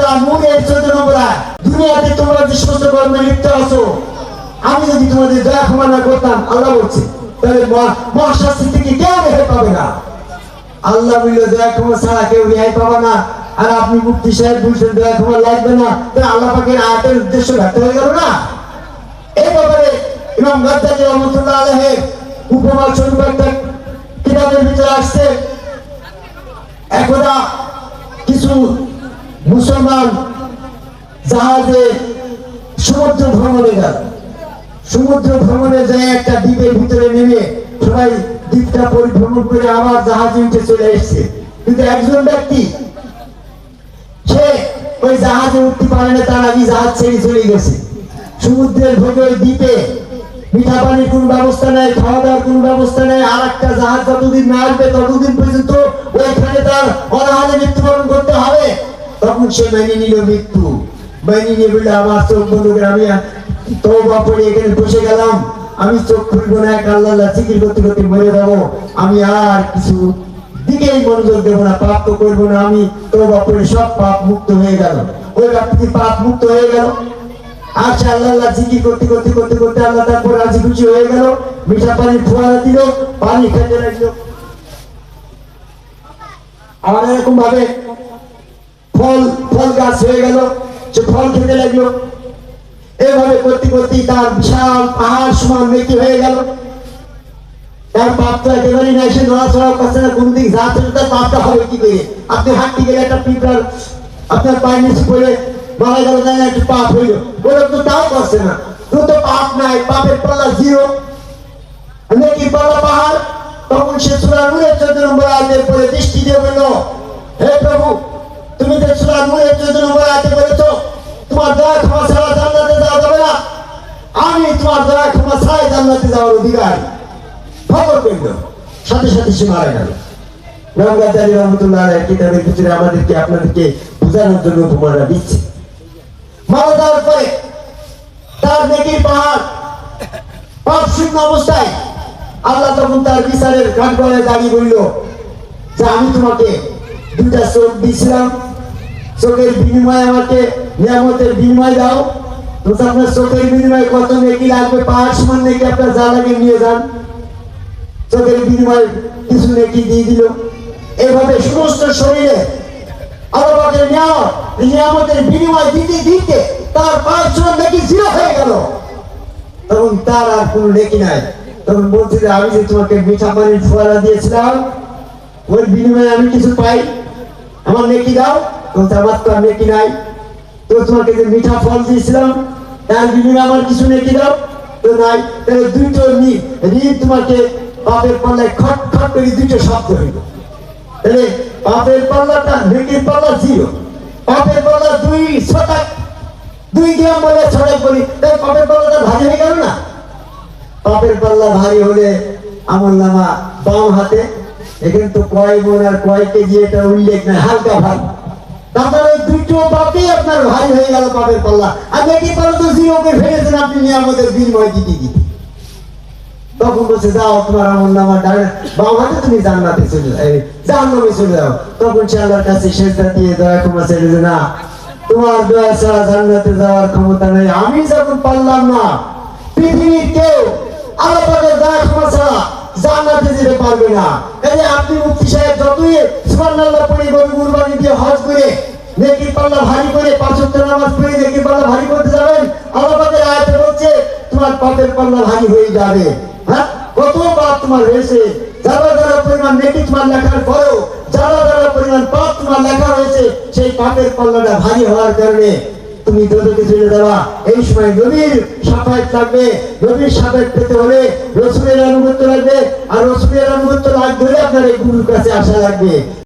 সূরা নূরের 14 নম্বর আয়াত, দুনিয়াতে তোমরা যে সমস্ত কর্মে লিপ্ত আছো, আমি যদি তোমাদের দয়া ক্ষমা না করতাম, আল্লাহ বলছে, তাহলে মহাশাস্তি থেকে কেউ রেহাই পাবে না। আল্লাহ বলল দয়া ক্ষমা ছাড়া কেউ রেহাই পাবে না, আর আপনি মুফতি সাহেব বলছেন দয়া ক্ষমা লাগবে না, তাহলে আল্লাহ পাকের আয়াতের উদ্দেশ্য ব্যর্থ হয়ে গেল না? এই ব্যাপারে ইমাম গাজ্জালী রহমাতুল্লাহ আলাইহির উপমা স্বরূপ একটা কিতাবের ভিতরে আসছে, একদা কিছু মুসলমান জাহাজে সমুদ্র ভ্রমণে গেল। সমুদ্র ভ্রমণে যায় একটা দ্বীপের ভিতরে নেমে সবাই দ্বীপটা পরিভ্রমণ করে আবার জাহাজে উঠে চলে এসছে, কিন্তু একজন ব্যক্তি সে ওই জাহাজে উঠতে পারে না, তার আগে জাহাজ ছেড়ে চলে গেছে। সমুদ্রের ভেতরে ওই দ্বীপে মিঠা পানির কোন ব্যবস্থা নেই, খাওয়া দাওয়ার কোন ব্যবস্থা নেই। আর একটা জাহাজ যতদিন না আসবে ততদিন পর্যন্ত ওইখানে তার অনাহারে মৃত্যুবরণ করতে হবে। তখন সে মেনে নিল মৃত্যু, মেনে নিয়ে বললে আমার চোখ বন্ধ করে আমি তওবা পড়ে এখানে বসে গেলাম, আমি চোখ খুলবো না, এক আল্লাহ জিকির করতে করতে মরে যাবো, আমি আর কিছু দিকেই মনোযোগ দেবো না, পাপ তো করবো না, আমি তওবা পড়ে সব পাপ মুক্ত হয়ে গেল। ওই ব্যক্তি পাপ মুক্ত হয়ে গেল। আচ্ছা, আল্লাহ জিকির করতে করতে করতে করতে আল্লাহ তারপর রাজি খুশি হয়ে গেল, মিঠা পানির ফোয়ারা দিল, পানি খেতে লাগলো। আর এরকম ভাবে ফল গাছ হয়ে গেল, সে ফল খেতে লাগলো। এইভাবে করতে করতে তার বিশাল পাহাড় সমান নেকি হয়ে গেল। তার পাপ তো একেবারেই নাই, সে নড়াচড়াও করছে না, কোনদিন যা ছিল তার পাপটা হবে কি করে? আপনি হাঁটতে গেলে একটা পিঁপড়ার আপনার পায়ে নিচে পড়ে মারা গেল, জানেন একটু পাপ হইল, ওরা তো তাও করছে না, তো পাপ নাই, পাপের পাল্লা জিরো, নেকির পাল্লা পাহাড়। তখন সে সূরা নূরের 14 নম্বর আয়াতের পরে দৃষ্টি দিয়ে বলল, হে প্রভু, তুমি যে সূরা নূরের 14 নম্বর আয়াতে বলেছো তোমার দয়া ক্ষমা ছাড়া জান্নাতে যাওয়া যাবে না, আমি তোমার দয়া ক্ষমা ছাড়াই জান্নাতে যাওয়ার অধিকারী। খবর পেল, সাথে সাথে সে মারা গেল। ইমাম গাজ্জালী রহমাতুল্লাহ আলাইহির কিতাবের ভিতরে আমাদেরকে আপনাদেরকে বোঝানোর জন্য উপমাটা দিচ্ছে। মারা যাওয়ার পরে তার নেকির পাহাড় পাপ শূন্য অবস্থায় আল্লাহ তখন তার বিচারের কাঠগড়ায় দাঁড়িয়ে বলল যে আমি তোমাকে দুইটা চোখ দিয়েছিলাম, চোখের বিনিময়ে আমাকে নিয়ামতের বিনিময় দাও, তো আপনার চোখের বিনিময়ে কত নেকি লাগবে, পাহাড় সমান নেকি আপনার যা লাগে নিয়ে যান। চোখের বিনিময়ে কিছু নেকি দিয়ে দিল। এভাবে সমস্ত শরীরে আল্লাহর নিয়ামতের বিনিময় দিতে দিতে তার পাহাড় সমান নেকি জিরো হয়ে গেল। তখন তার আর কোনো নেকি নাই। তখন বলছে যে আমি যে তোমাকে মিঠা পানির ফোয়ারা দিয়েছিলাম, ওর বিনিময়ে আমি কিছু পাই, আমার নেকি দাও। বলছে আমার তো আর নেকি নাই, তো তোমাকে যে মিঠা ফল দিয়েছিলাম তার বিনিময়ে আমার কিছু নেকি দাও, তো নাই। তাহলে দুইটো ঋণ তোমাকে পাপের পাল্লায় খট খট করে দুইটো শব্দ হইল। তাহলে পাপের পাল্লাটা নেকির পাল্লা জিরো, পাপের পাল্লা 2 গ্রাম বলে ছড়াই করি, তাই পাপের পাল্লাটা ভারী হয়ে গেল না? পাপের পাল্লা ভারী হলে আমলনামা বাম হাতে, এখানে তো কয় মণ আর কয় কেজি এটা উল্লেখ নাই, হালকা ভারী। তারপরে ওই দুটো পাপই আপনার ভারী হয়ে গেল পাপের পাল্লা, আর নেকির পাল্লা তো জিরোকে ফেলেছেন আপনি নিয়ামতের বিনিময় দিতে দিতে। তখন বলছে যাও তোমার আমলনামা বাম হাতে, তুমি জান্নাতে চলে যাও, জাহান্নামে চলে যাও। তখন সে আল্লাহর কাছে সেজদা দিয়ে দয়া ক্ষমা চেয়ে যে না, তোমার দয়া ছাড়া জান্নাতে যাওয়ার ক্ষমতা নেই, আমি যখন পারলাম না, পৃথিবীর কেউ আল্লাহ পাকের দয়া ক্ষমা ছাড়া জান্নাতে যেতে পারবে না। এই যে আপনি মুফতি সাহেব যতই সুবহানাল্লাহ পড়ে গরু কুরবানি দিয়ে হজ করে নেকির পাল্লা ভারী করে 5 ওয়াক্ত নামাজ পড়ে নেকির পাল্লা ভারী করতে যাবেন, আল্লাহ পাকের আয়াতে বলছে তোমার পাপের পাল্লা ভারী হয়ে যাবে। হ্যাঁ, কত পাপ তোমার হয়েছে, যারা যারা পরিমাণ নেকি তোমার লেখার পরেও যারা যারা পরিমাণ পাপ তোমার লেখা হয়েছে, সেই পাপের পাল্লাটা ভারী হওয়ার কারণে তুমি দোজখে চলে যাওয়া। এই সময় নবীর শাফায়াত লাগবে, নবীর শাফায়াত পেতে হলে রাসূলের আনুগত্য লাগবে, আর রাসূলের আনুগত্য লাগবে হলে আপনার এই গুরুর কাছে আসা লাগবে।